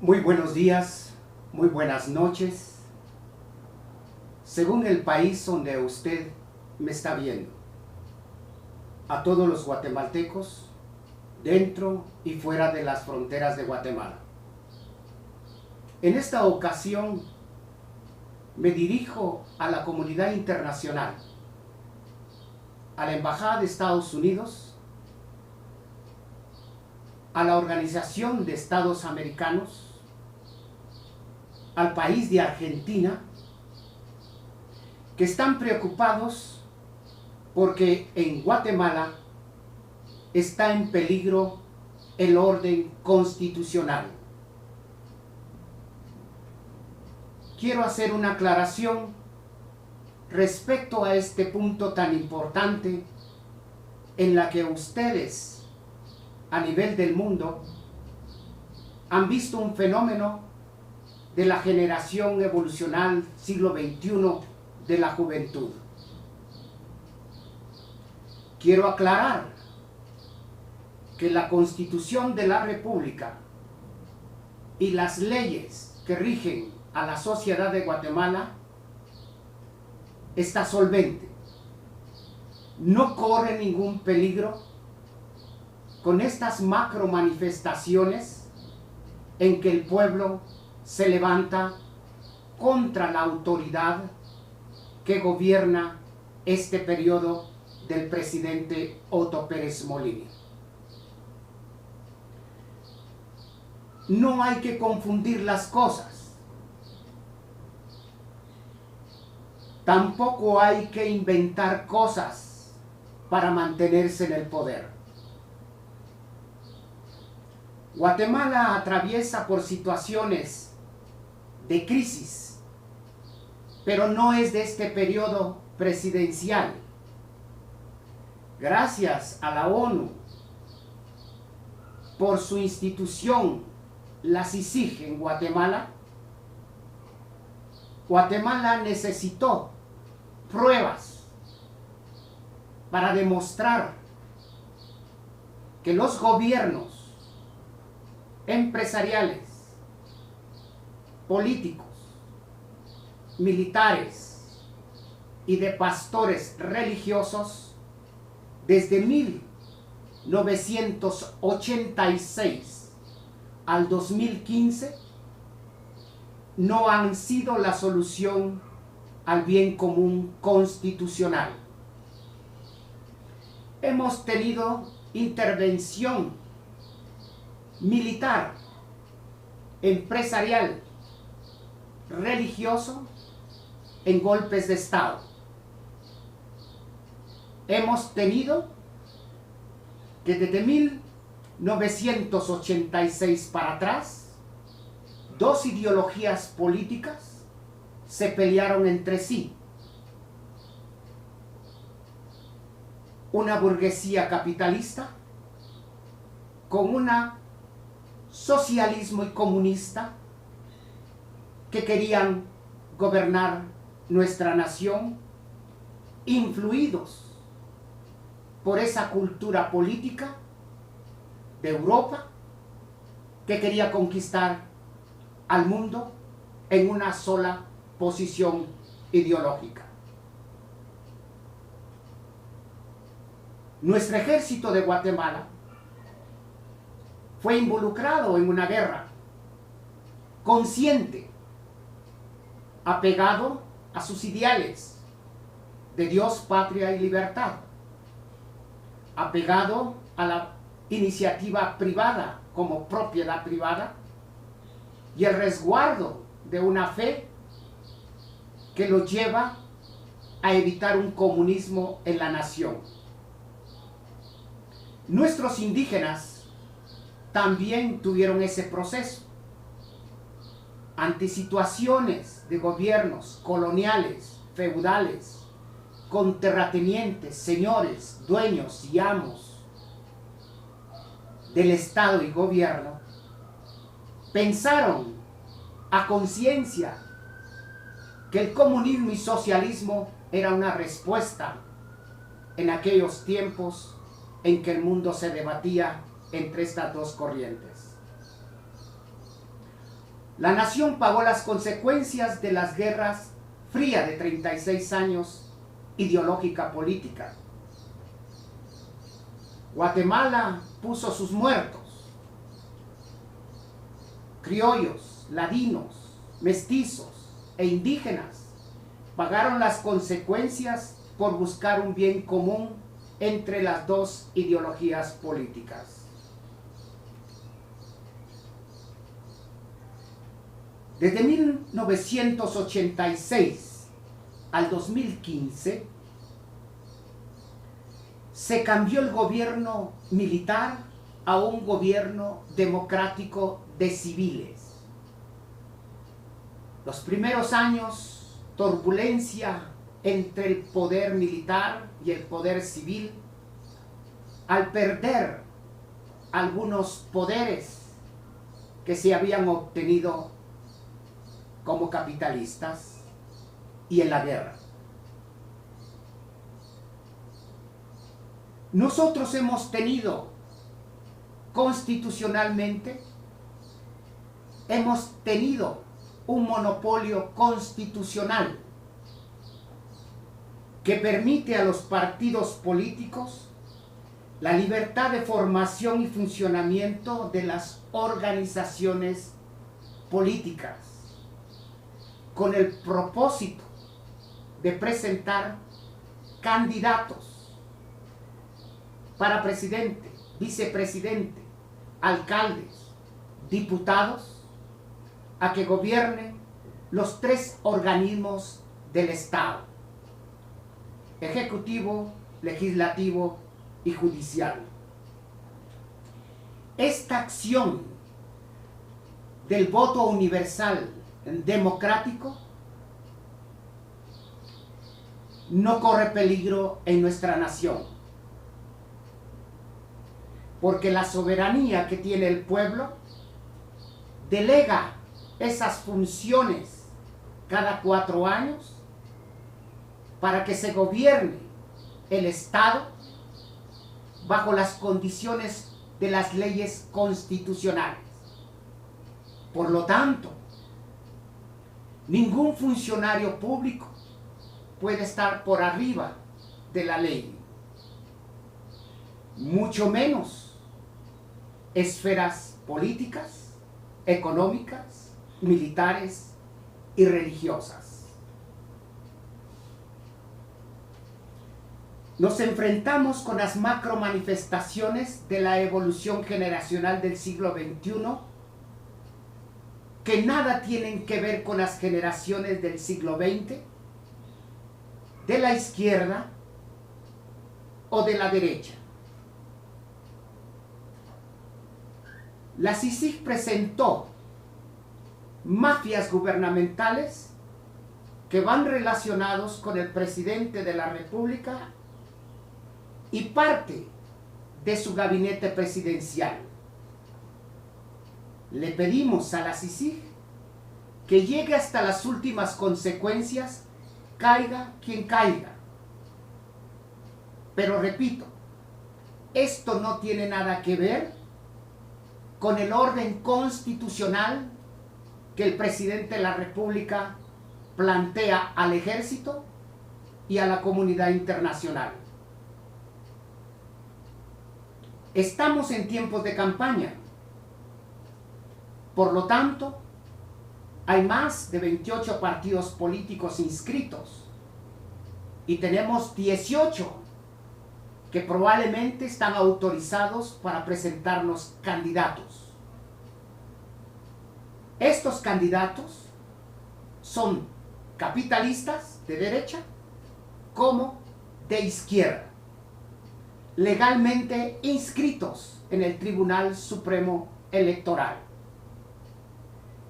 Muy buenos días, muy buenas noches, según el país donde usted me está viendo. A todos los guatemaltecos, dentro y fuera de las fronteras de Guatemala. En esta ocasión me dirijo a la comunidad internacional, a la Embajada de Estados Unidos, a la Organización de Estados Americanos, al país de Argentina, que están preocupados porque en Guatemala está en peligro el orden constitucional. Quiero hacer una aclaración respecto a este punto tan importante en la que ustedes, a nivel del mundo, han visto un fenómeno de la generación evolucional siglo XXI de la juventud. Quiero aclarar que la Constitución de la República y las leyes que rigen a la sociedad de Guatemala está solvente. No corre ningún peligro con estas macro manifestaciones en que el pueblo se levanta contra la autoridad que gobierna este periodo del presidente Otto Pérez Molina. No hay que confundir las cosas. Tampoco hay que inventar cosas para mantenerse en el poder. Guatemala atraviesa por situaciones de crisis, pero no es de este periodo presidencial. Gracias a la ONU por su institución, la CICIG en Guatemala, Guatemala necesitó pruebas para demostrar que los gobiernos empresariales, políticos, militares y de pastores religiosos desde 1986 al 2015 no han sido la solución al bien común constitucional. Hemos tenido intervención militar, empresarial, religioso en golpes de Estado. Hemos tenido que desde 1986 para atrás, dos ideologías políticas se pelearon entre sí. Una burguesía capitalista con una socialismo y comunista que querían gobernar nuestra nación, influidos por esa cultura política de Europa que quería conquistar al mundo en una sola posición ideológica. Nuestro ejército de Guatemala fue involucrado en una guerra, consciente, apegado a sus ideales de Dios, patria y libertad, apegado a la iniciativa privada como propiedad privada y el resguardo de una fe que lo lleva a evitar un comunismo en la nación. Nuestros indígenas también tuvieron ese proceso. Ante situaciones de gobiernos coloniales, feudales, con terratenientes, señores, dueños y amos del Estado y gobierno, pensaron a conciencia que el comunismo y socialismo era una respuesta en aquellos tiempos en que el mundo se debatía entre estas dos corrientes. La nación pagó las consecuencias de las guerras frías de 36 años ideológica política. Guatemala puso sus muertos. Criollos, ladinos, mestizos e indígenas pagaron las consecuencias por buscar un bien común entre las dos ideologías políticas. Desde 1986 al 2015 se cambió el gobierno militar a un gobierno democrático de civiles. Los primeros años, turbulencia entre el poder militar y el poder civil, al perder algunos poderes que se habían obtenido como capitalistas y en la guerra. Nosotros hemos tenido constitucionalmente, hemos tenido un monopolio constitucional que permite a los partidos políticos la libertad de formación y funcionamiento de las organizaciones políticas, con el propósito de presentar candidatos para presidente, vicepresidente, alcaldes, diputados, a que gobiernen los tres organismos del Estado: ejecutivo, legislativo y judicial. Esta acción del voto universal democrático no corre peligro en nuestra nación, porque la soberanía que tiene el pueblo delega esas funciones cada 4 años para que se gobierne el Estado bajo las condiciones de las leyes constitucionales. Por lo tanto, ningún funcionario público puede estar por arriba de la ley, mucho menos esferas políticas, económicas, militares y religiosas. Nos enfrentamos con las macro manifestaciones de la evolución generacional del siglo XXI, que nada tienen que ver con las generaciones del siglo XX, de la izquierda o de la derecha. La CICIG presentó mafias gubernamentales que van relacionados con el presidente de la República y parte de su gabinete presidencial. Le pedimos a la CICIG que llegue hasta las últimas consecuencias, caiga quien caiga. Pero repito, esto no tiene nada que ver con el orden constitucional que el presidente de la República plantea al ejército y a la comunidad internacional. Estamos en tiempos de campaña. Por lo tanto, hay más de 28 partidos políticos inscritos y tenemos 18 que probablemente están autorizados para presentarnos candidatos. Estos candidatos son capitalistas de derecha como de izquierda, legalmente inscritos en el Tribunal Supremo Electoral.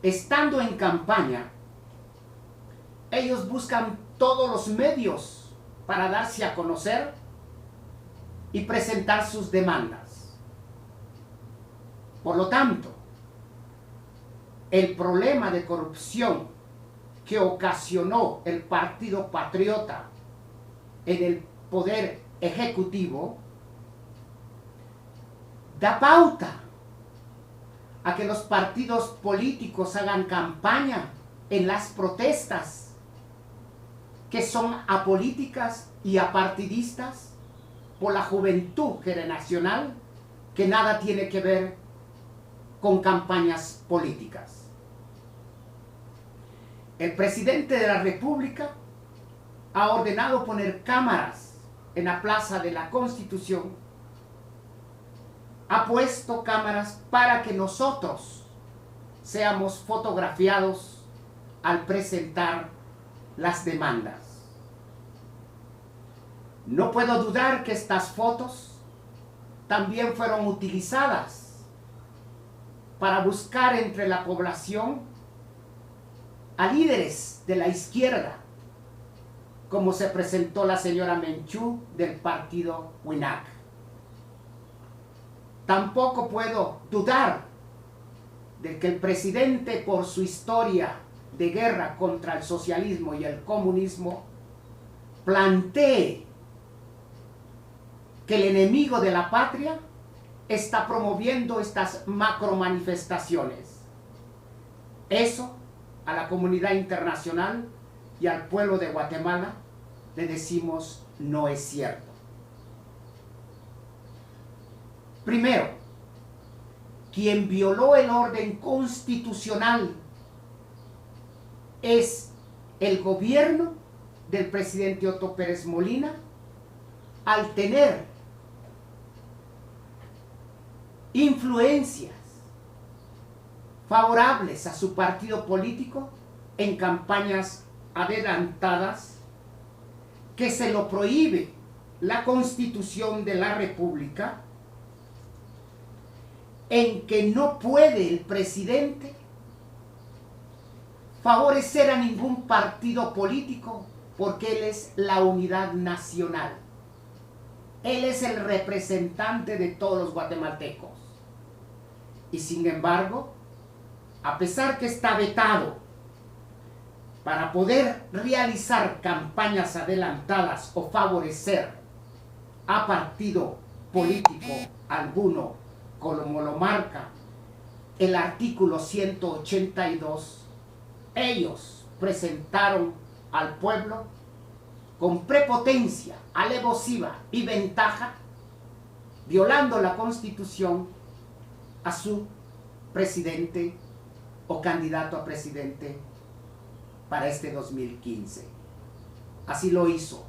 Estando en campaña, ellos buscan todos los medios para darse a conocer y presentar sus demandas. Por lo tanto, el problema de corrupción que ocasionó el Partido Patriota en el poder ejecutivo da pauta a que los partidos políticos hagan campaña en las protestas que son apolíticas y apartidistas por la juventud generacional que nada tiene que ver con campañas políticas. El presidente de la República ha ordenado poner cámaras en la Plaza de la Constitución. Ha puesto cámaras para que nosotros seamos fotografiados al presentar las demandas. No puedo dudar que estas fotos también fueron utilizadas para buscar entre la población a líderes de la izquierda, como se presentó la señora Menchú del partido WINAC. Tampoco puedo dudar de que el presidente, por su historia de guerra contra el socialismo y el comunismo, plantee que el enemigo de la patria está promoviendo estas macromanifestaciones. Eso a la comunidad internacional y al pueblo de Guatemala le decimos no es cierto. Primero, quien violó el orden constitucional es el gobierno del presidente Otto Pérez Molina, al tener influencias favorables a su partido político en campañas adelantadas que se lo prohíbe la Constitución de la República, en que no puede el presidente favorecer a ningún partido político porque él es la unidad nacional. Él es el representante de todos los guatemaltecos. Y sin embargo, a pesar que está vetado para poder realizar campañas adelantadas o favorecer a partido político alguno, como lo marca el artículo 182, ellos presentaron al pueblo con prepotencia, alevosiva y ventaja, violando la Constitución, a su presidente o candidato a presidente para este 2015. Así lo hizo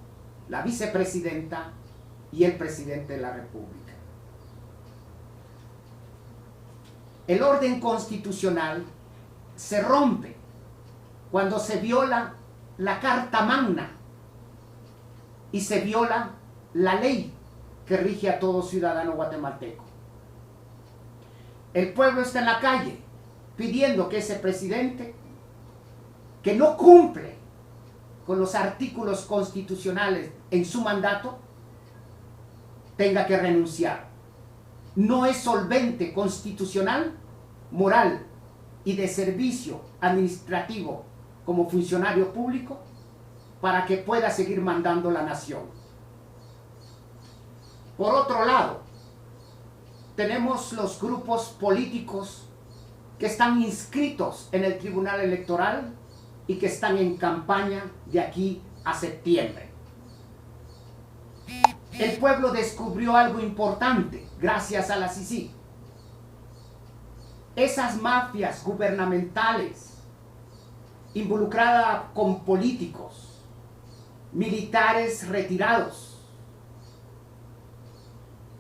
la vicepresidenta y el presidente de la República. El orden constitucional se rompe cuando se viola la Carta Magna y se viola la ley que rige a todo ciudadano guatemalteco. El pueblo está en la calle pidiendo que ese presidente, que no cumple con los artículos constitucionales en su mandato, tenga que renunciar. No es solvente constitucional, moral y de servicio administrativo como funcionario público para que pueda seguir mandando la nación. Por otro lado, tenemos los grupos políticos que están inscritos en el Tribunal Electoral y que están en campaña de aquí a septiembre. El pueblo descubrió algo importante gracias a la CICIG. Esas mafias gubernamentales involucradas con políticos, militares retirados,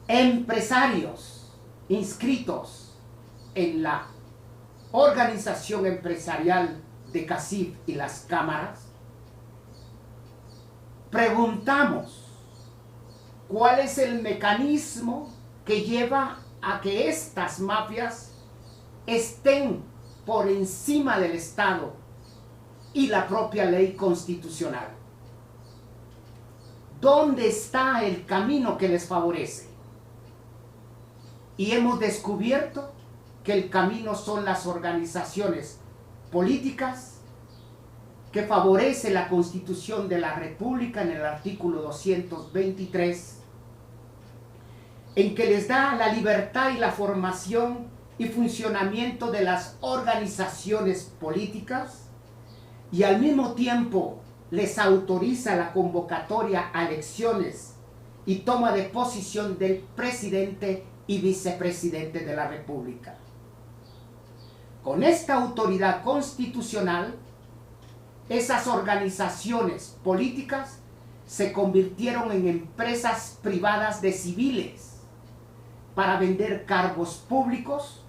empresarios inscritos en la organización empresarial de CACIF y las cámaras, preguntamos cuál es el mecanismo que lleva a que estas mafias estén por encima del Estado y la propia ley constitucional. ¿Dónde está el camino que les favorece? Y hemos descubierto que el camino son las organizaciones políticas que favorece la Constitución de la República en el artículo 223, en que les da la libertad y la formación y funcionamiento de las organizaciones políticas, y al mismo tiempo les autoriza la convocatoria a elecciones y toma de posición del presidente y vicepresidente de la República. Con esta autoridad constitucional, esas organizaciones políticas se convirtieron en empresas privadas de civiles para vender cargos públicos,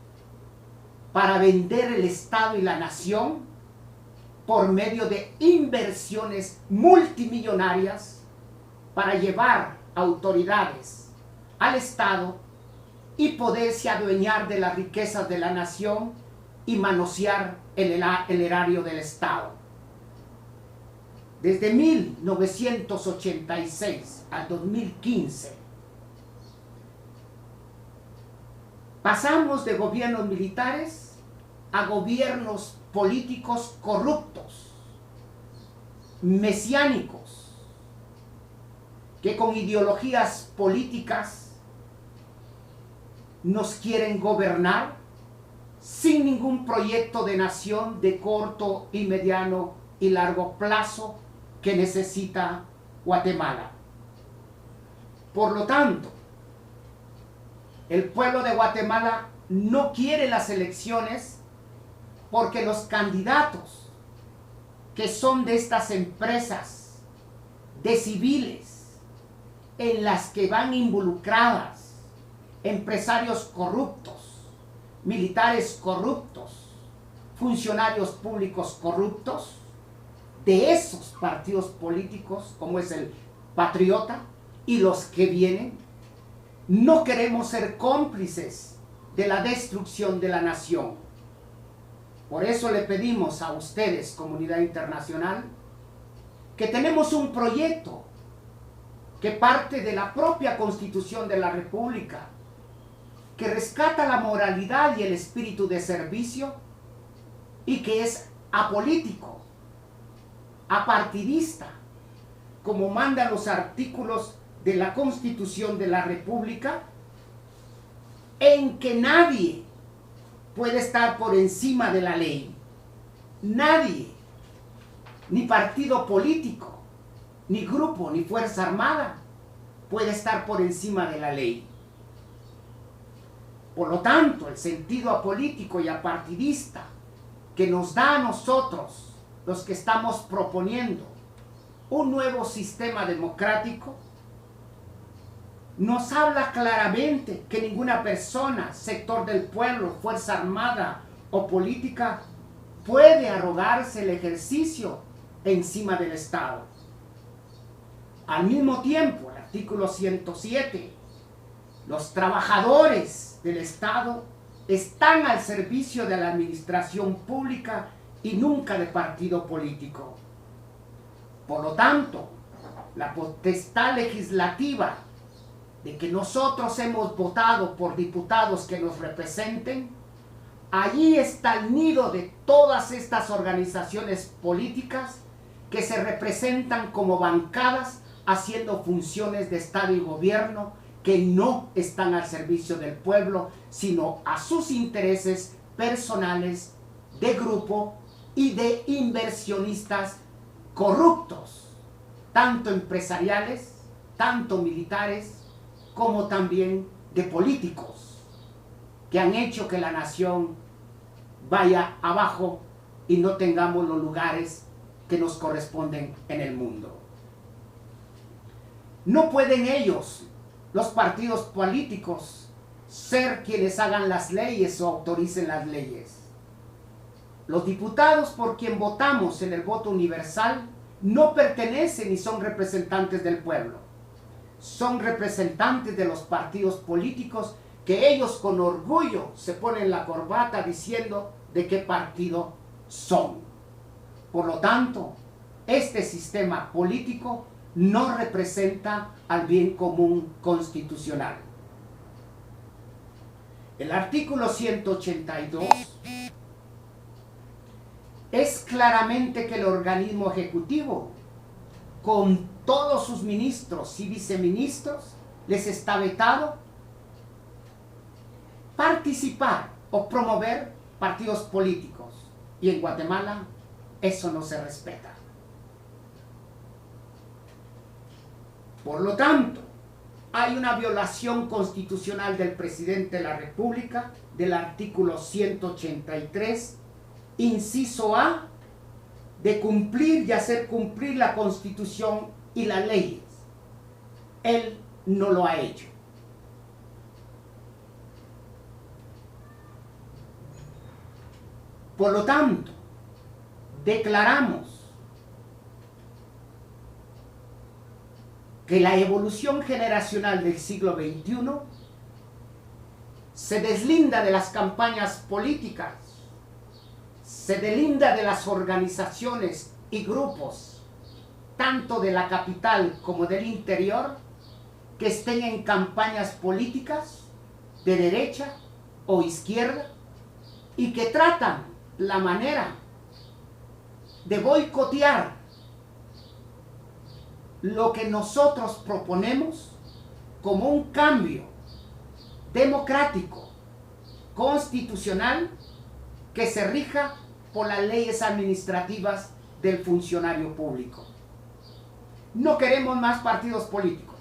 para vender el Estado y la nación por medio de inversiones multimillonarias para llevar autoridades al Estado y poderse adueñar de las riquezas de la nación y manosear el erario del Estado. Desde 1986 al 2015, pasamos de gobiernos militares a gobiernos políticos corruptos, mesiánicos, que con ideologías políticas nos quieren gobernar sin ningún proyecto de nación de corto y mediano y largo plazo que necesita Guatemala. Por lo tanto, el pueblo de Guatemala no quiere las elecciones porque los candidatos que son de estas empresas de civiles en las que van involucradas empresarios corruptos, militares corruptos, funcionarios públicos corruptos, de esos partidos políticos como es el Patriota y los que vienen, no queremos ser cómplices de la destrucción de la nación. Por eso le pedimos a ustedes, comunidad internacional, que tenemos un proyecto que parte de la propia Constitución de la República, que rescata la moralidad y el espíritu de servicio y que es apolítico, apartidista, como mandan los artículos de la Constitución de la República, en que nadie puede estar por encima de la ley. Nadie, ni partido político, ni grupo, ni fuerza armada, puede estar por encima de la ley. Por lo tanto, el sentido apolítico y apartidista que nos da a nosotros, los que estamos proponiendo un nuevo sistema democrático, nos habla claramente que ninguna persona, sector del pueblo, fuerza armada o política puede arrogarse el ejercicio encima del Estado. Al mismo tiempo, el artículo 107, los trabajadores del Estado están al servicio de la administración pública y nunca de partido político. Por lo tanto, la potestad legislativa de que nosotros hemos votado por diputados que nos representen, allí está el nido de todas estas organizaciones políticas que se representan como bancadas haciendo funciones de Estado y gobierno que no están al servicio del pueblo, sino a sus intereses personales, de grupo y de inversionistas corruptos, tanto empresariales, tanto militares, como también de políticos, que han hecho que la nación vaya abajo y no tengamos los lugares que nos corresponden en el mundo. No pueden ellos, los partidos políticos, ser quienes hagan las leyes o autoricen las leyes. Los diputados por quien votamos en el voto universal no pertenecen ni son representantes del pueblo. Son representantes de los partidos políticos que ellos con orgullo se ponen la corbata diciendo de qué partido son. Por lo tanto, este sistema político no representa al bien común constitucional. El artículo 182 es claramente que el organismo ejecutivo, con todos sus ministros y viceministros, les está vetado participar o promover partidos políticos. Y en Guatemala eso no se respeta. Por lo tanto, hay una violación constitucional del presidente de la República del artículo 183, inciso A, de cumplir y hacer cumplir la Constitución y las leyes. Él no lo ha hecho. Por lo tanto, declaramos que la evolución generacional del siglo XXI se deslinda de las campañas políticas, se deslinda de las organizaciones y grupos, tanto de la capital como del interior, que estén en campañas políticas de derecha o izquierda y que tratan la manera de boicotear lo que nosotros proponemos como un cambio democrático, constitucional, que se rija por las leyes administrativas del funcionario público. No queremos más partidos políticos.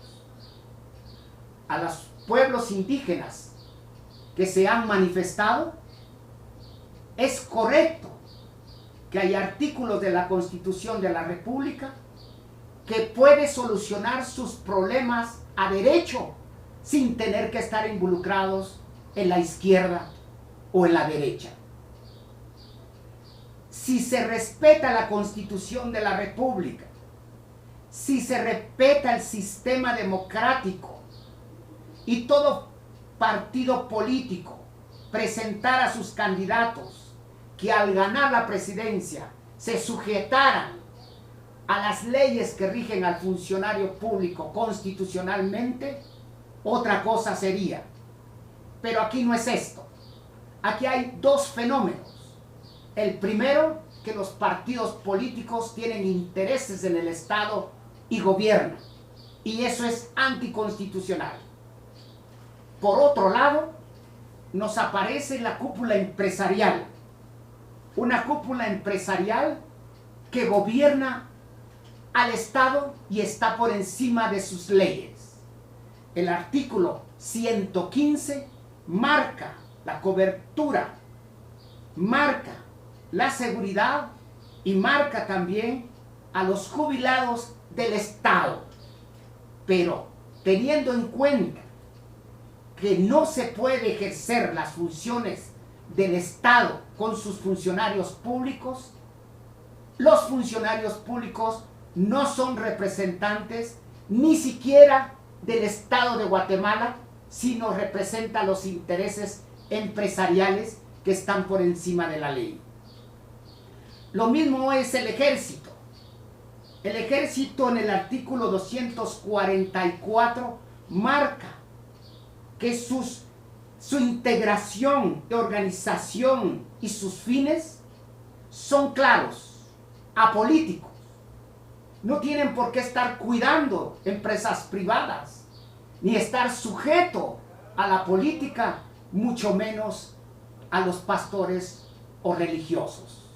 A los pueblos indígenas que se han manifestado, es correcto que hay artículos de la Constitución de la República que puede solucionar sus problemas a derecho sin tener que estar involucrados en la izquierda o en la derecha. Si se respeta la Constitución de la República, si se respeta el sistema democrático y todo partido político presentara a sus candidatos que al ganar la presidencia se sujetaran a las leyes que rigen al funcionario público constitucionalmente, otra cosa sería. Pero aquí no es esto. Aquí hay dos fenómenos. El primero, que los partidos políticos tienen intereses en el Estado y gobiernan. Y eso es anticonstitucional. Por otro lado, nos aparece la cúpula empresarial. Una cúpula empresarial que gobierna al Estado y está por encima de sus leyes. El artículo 115 marca la cobertura, marca la seguridad y marca también a los jubilados del Estado. Pero teniendo en cuenta que no se puede ejercer las funciones del Estado con sus funcionarios públicos, los funcionarios públicos no son representantes ni siquiera del Estado de Guatemala, sino representan los intereses empresariales que están por encima de la ley. Lo mismo es el ejército. El ejército en el artículo 244 marca que su integración de organización y sus fines son claros, apolíticos. No tienen por qué estar cuidando empresas privadas, ni estar sujeto a la política, mucho menos a los pastores o religiosos.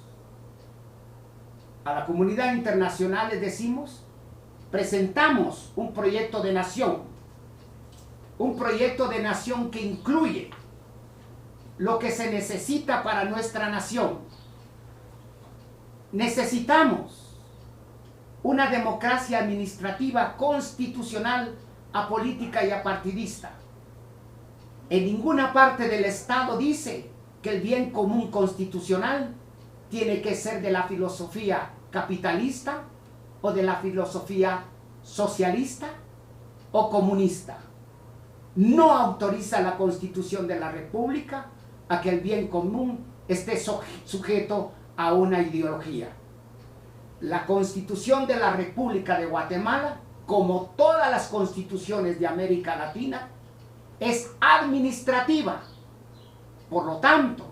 A la comunidad internacional les decimos, presentamos un proyecto de nación que incluye lo que se necesita para nuestra nación. Necesitamos una democracia administrativa constitucional, apolítica y apartidista. En ninguna parte del Estado dice que el bien común constitucional tiene que ser de la filosofía capitalista o de la filosofía socialista o comunista. No autoriza la Constitución de la República a que el bien común esté sujeto a una ideología. La Constitución de la República de Guatemala, como todas las constituciones de América Latina, es administrativa. Por lo tanto,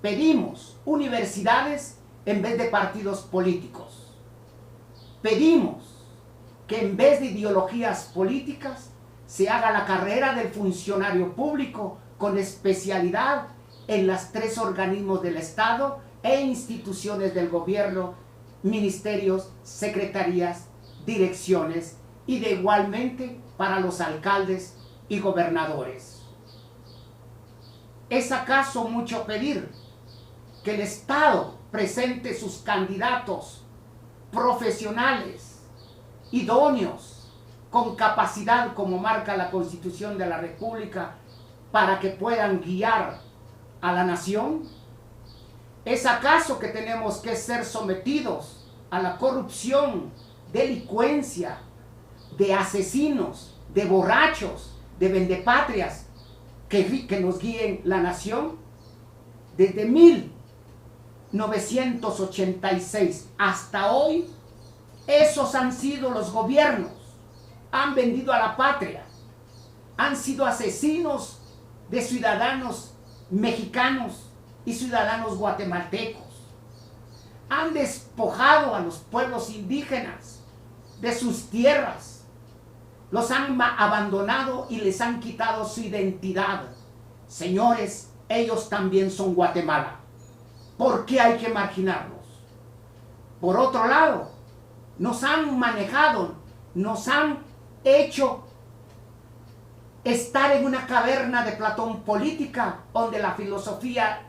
pedimos universidades en vez de partidos políticos. Pedimos que en vez de ideologías políticas se haga la carrera del funcionario público con especialidad en los 3 organismos del Estado e instituciones del gobierno, ministerios, secretarías, direcciones y de igualmente para los alcaldes y gobernadores. ¿Es acaso mucho pedir que el Estado presente sus candidatos profesionales, idóneos, con capacidad como marca la Constitución de la República para que puedan guiar a la nación? ¿Es acaso que tenemos que ser sometidos a la corrupción, delincuencia, de asesinos, de borrachos, de vendepatrias que nos guíen la nación? Desde 1986 hasta hoy, esos han sido los gobiernos. Han vendido a la patria, han sido asesinos de ciudadanos mexicanos y ciudadanos guatemaltecos. Han despojado a los pueblos indígenas de sus tierras, los han abandonado y les han quitado su identidad. Señores, ellos también son Guatemala. ¿Por qué hay que marginarlos? Por otro lado, nos han manejado, nos han hecho estar en una caverna de Platón política, donde la filosofía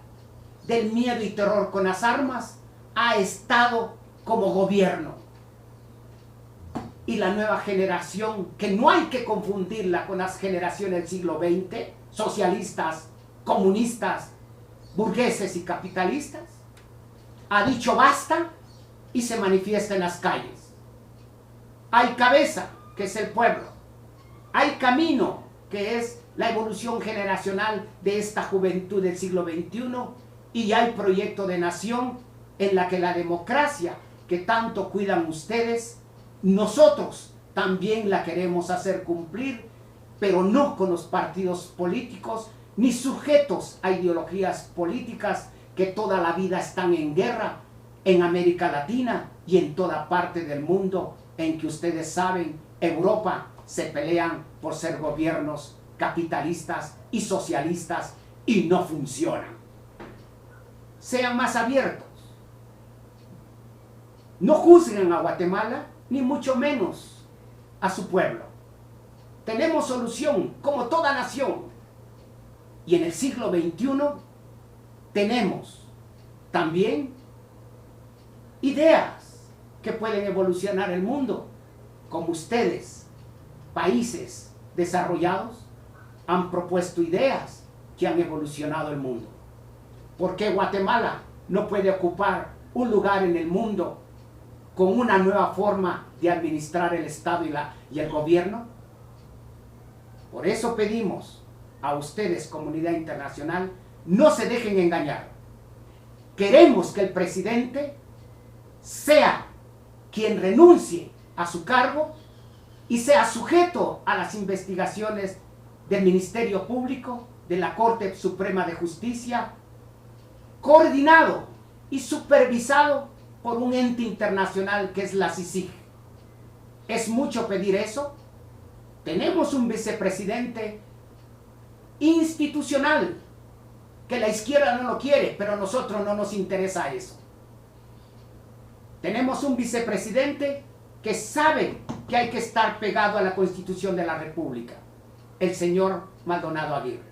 del miedo y terror con las armas ha estado como gobierno. Y la nueva generación, que no hay que confundirla con las generaciones del siglo XX, socialistas, comunistas, burgueses y capitalistas, ha dicho basta y se manifiesta en las calles. Hay cabeza, que es el pueblo. Hay camino, que es la evolución generacional de esta juventud del siglo XXI, y hay proyecto de nación en la que la democracia que tanto cuidan ustedes, nosotros también la queremos hacer cumplir, pero no con los partidos políticos ni sujetos a ideologías políticas que toda la vida están en guerra en América Latina y en toda parte del mundo, en que ustedes saben, Europa se pelean por ser gobiernos capitalistas y socialistas y no funcionan. Sean más abiertos. No juzguen a Guatemala, ni mucho menos a su pueblo. Tenemos solución, como toda nación. Y en el siglo XXI tenemos también ideas que pueden evolucionar el mundo, como ustedes, países desarrollados, han propuesto ideas que han evolucionado el mundo. ¿Por qué Guatemala no puede ocupar un lugar en el mundo con una nueva forma de administrar el Estado y el gobierno? Por eso pedimos a ustedes, comunidad internacional, no se dejen engañar. Queremos que el presidente sea quien renuncie a su cargo y sea sujeto a las investigaciones del Ministerio Público, de la Corte Suprema de Justicia, coordinado y supervisado por un ente internacional que es la CICIG. ¿Es mucho pedir eso? Tenemos un vicepresidente institucional que la izquierda no lo quiere, pero a nosotros no nos interesa eso. Tenemos un vicepresidente que sabe que hay que estar pegado a la Constitución de la República, el señor Maldonado Aguirre.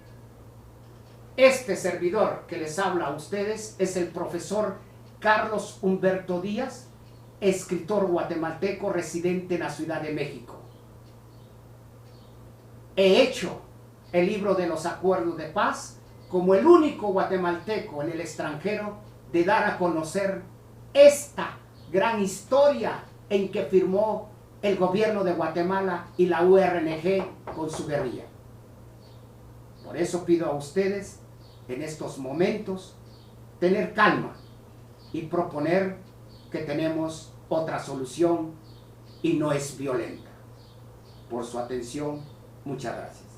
Este servidor que les habla a ustedes es el profesor Carlos Humberto Díaz, escritor guatemalteco residente en la Ciudad de México. He hecho el libro de los acuerdos de paz como el único guatemalteco en el extranjero de dar a conocer esta gran historia en que firmó el gobierno de Guatemala y la URNG con su guerrilla. Por eso pido a ustedes en estos momentos tener calma y proponer que tenemos otra solución y no es violenta. Por su atención, muchas gracias.